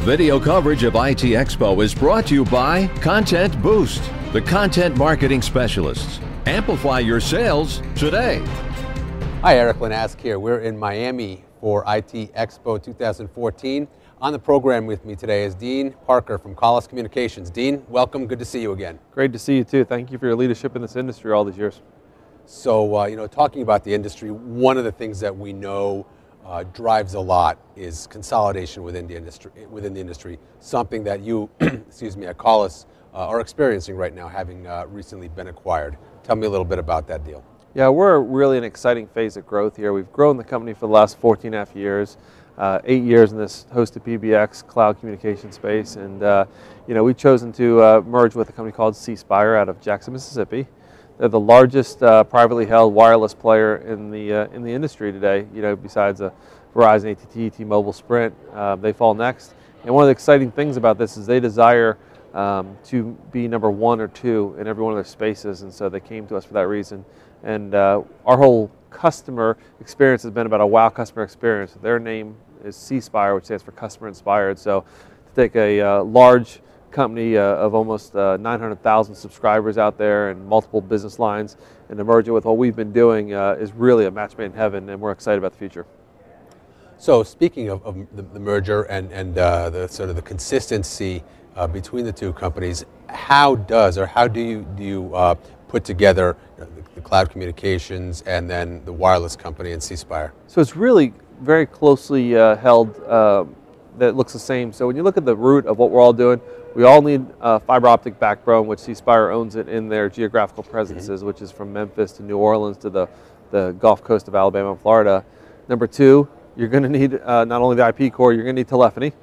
Video coverage of ITEXPO is brought to you by Content Boost, the content marketing specialists. Amplify your sales today. Hi, Eric Lanask here. We're in Miami for ITEXPO 2014. On the program with me today is Dean Parker from Callis Communications. Dean, welcome. Good to see you again. Great to see you too. Thank you for your leadership in this industry all these years. So, talking about the industry, one of the things that we know drives a lot is consolidation within the industry. Something that you, excuse me, at Callis are experiencing right now, having recently been acquired. Tell me a little bit about that deal. Yeah, we're really an exciting phase of growth here. We've grown the company for the last 14.5 years, 8 years in this hosted PBX cloud communication space, and we've chosen to merge with a company called Cspire out of Jackson, Mississippi. They're the largest privately held wireless player in the industry today. Besides Verizon, AT&T, T-Mobile, Sprint, they fall next. And one of the exciting things about this is they desire to be number 1 or 2 in every one of their spaces, and so they came to us for that reason. And our whole customer experience has been about a wow customer experience. Their name is Cspire, which stands for Customer Inspired. So to take a large company of almost 900,000 subscribers out there and multiple business lines, and to merge it with what we've been doing is really a match made in heaven, and we're excited about the future. So speaking of the merger and the sort of the consistency between the two companies, how do you put together the cloud communications and then the wireless company and Cspire? So it's really very closely held. That looks the same. So when you look at the root of what we're all doing, we all need a fiber optic backbone, which Cspire owns it in their geographical presences, which is from Memphis to New Orleans to the Gulf Coast of Alabama and Florida. Number 2, you're going to need not only the IP core, you're going to need telephony,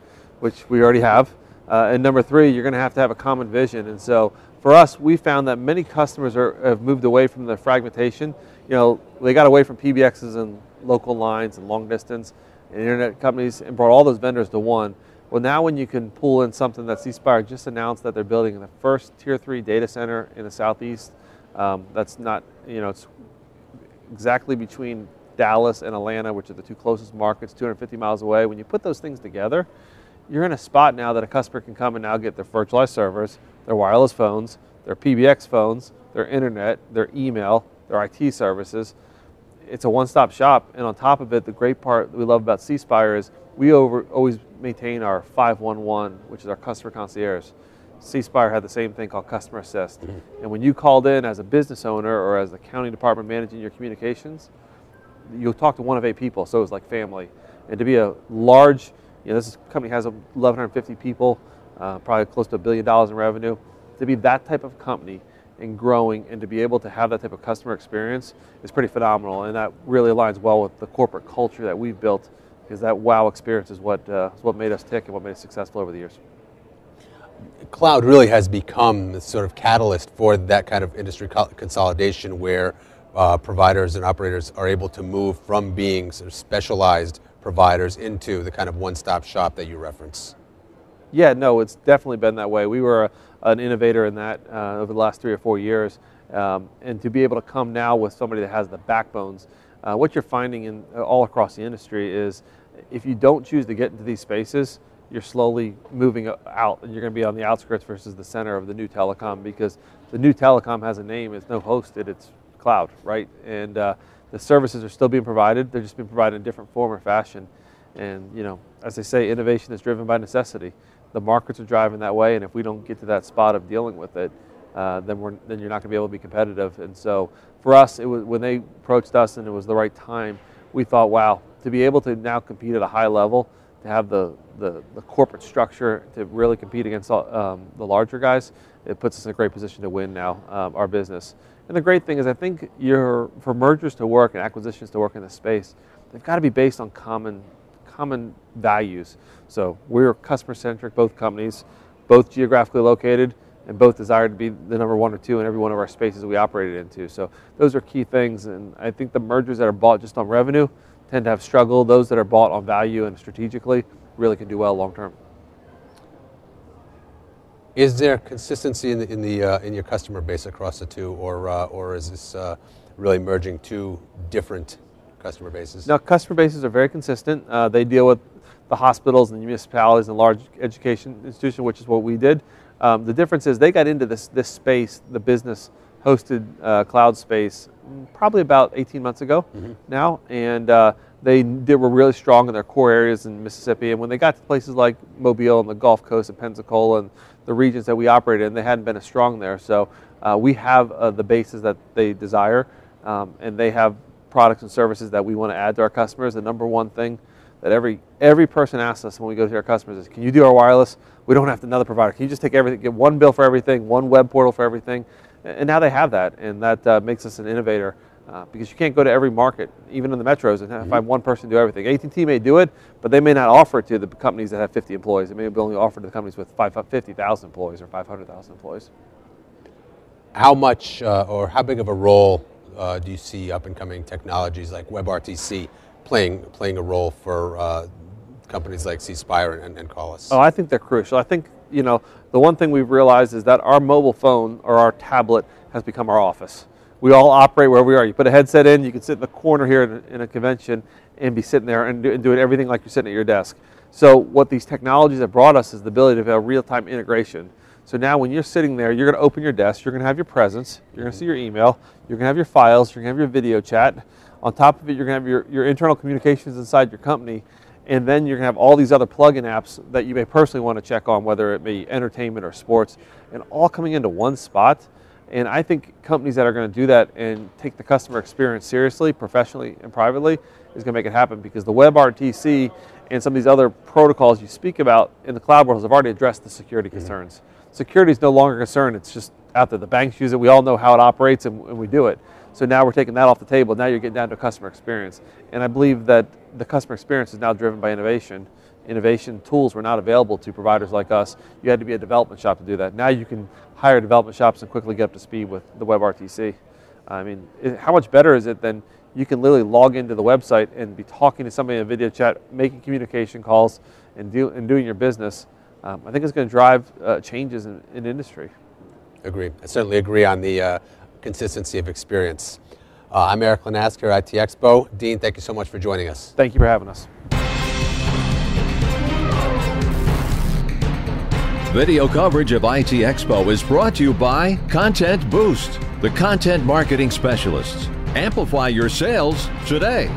which we already have. And number 3, you're going to have a common vision. And so for us, we found that many customers have moved away from the fragmentation. They got away from PBXs and local lines and long distance and internet companies and brought all those vendors to one. Well, now when you can pull in something that Cspire just announced that they're building the first Tier 3 data center in the Southeast, that's not, it's exactly between Dallas and Atlanta, which are the 2 closest markets, 250 miles away. When you put those things together, you're in a spot now that a customer can come and now get their virtualized servers, their wireless phones, their PBX phones, their internet, their email, their IT services. It's a one-stop shop, and on top of it, the great part that we love about Cspire is we always maintain our 511, which is our customer concierge. Cspire had the same thing called Customer Assist. And when you called in as a business owner or as the county department managing your communications, you'll talk to one of 8 people, so it was like family. And to be a large, this company has 1,150 people, probably close to $1 billion in revenue. To be that type of company and growing, and to be able to have that type of customer experience is pretty phenomenal, and that really aligns well with the corporate culture that we've built, because that wow experience is what made us tick and what made us successful over the years. Cloud really has become the sort of catalyst for that kind of industry consolidation, where providers and operators are able to move from being sort of specialized providers into the kind of one-stop shop that you reference. Yeah, no, it's definitely been that way. We were an innovator in that over the last 3 or 4 years, and to be able to come now with somebody that has the backbones, what you're finding all across the industry is if you don't choose to get into these spaces, you're slowly moving out, and you're going to be on the outskirts versus the center of the new telecom, because the new telecom has a name, it's no hosted, it's cloud, right? And the services are still being provided, they're just being provided in a different form or fashion. And as they say, innovation is driven by necessity. The markets are driving that way, and if we don't get to that spot of dealing with it, then you're not going to be able to be competitive. And so for us, it was when they approached us and it was the right time, we thought, wow, to be able to now compete at a high level, to have the corporate structure to really compete against the larger guys, it puts us in a great position to win now our business. And the great thing is, I think for mergers to work and acquisitions to work in this space, they've got to be based on common values. So we're customer-centric, both companies, both geographically located, and both desire to be the number 1 or 2 in every one of our spaces we operated into. So those are key things, and I think the mergers that are bought just on revenue tend to have struggled. Those that are bought on value and strategically really can do well long term. Is there consistency in your customer base across the two, or is this really merging 2 different customer bases? Now, customer bases are very consistent. They deal with the hospitals and the municipalities and large education institutions, which is what we did. The difference is they got into this space, the business hosted cloud space, probably about 18 months ago now, and they were really strong in their core areas in Mississippi. And when they got to places like Mobile and the Gulf Coast and Pensacola and the regions that we operated in, they hadn't been as strong there. So we have the bases that they desire, and they have products and services that we want to add to our customers. The number one thing that every person asks us when we go to our customers is, can you do our wireless? We don't have another provider. Can you just take everything, get one bill for everything, one web portal for everything? And now they have that, and that makes us an innovator, because you can't go to every market, even in the metros, and find one person do everything. AT&T may do it, but they may not offer it to the companies that have 50 employees. It may be only offered to the companies with 50,000 employees or 500,000 employees. How much or how big of a role do you see up and coming technologies like WebRTC playing a role for companies like Cspire and Callis? Oh, I think they're crucial. I think, the one thing we've realized is that our mobile phone or our tablet has become our office. We all operate wherever we are. You put a headset in, you can sit in the corner here in a convention and be sitting there and doing everything like you're sitting at your desk. So what these technologies have brought us is the ability to have real-time integration. So now when you're sitting there, you're going to open your desk, you're going to have your presence, you're going to see your email, you're going to have your files, you're going to have your video chat. On top of it, you're going to have your internal communications inside your company, and then you're going to have all these other plug-in apps that you may personally want to check on, whether it be entertainment or sports, and all coming into one spot. And I think companies that are going to do that and take the customer experience seriously, professionally and privately, is going to make it happen, because the WebRTC and some of these other protocols you speak about in the cloud world have already addressed the security concerns. Security is no longer a concern. It's just out there. The banks use it. We all know how it operates, and we do it. So now we're taking that off the table. Now you're getting down to customer experience. And I believe that the customer experience is now driven by innovation. Innovation tools were not available to providers like us. You had to be a development shop to do that. Now you can hire development shops and quickly get up to speed with the WebRTC. I mean, how much better is it than you can literally log into the website and be talking to somebody in a video chat, making communication calls, and doing your business. I think it's going to drive changes in industry. Agree. I certainly agree on the consistency of experience. I'm Eric Lanask here at ITEXPO. Dean, thank you so much for joining us. Thank you for having us. Video coverage of ITEXPO is brought to you by Content Boost, the content marketing specialists. Amplify your sales today.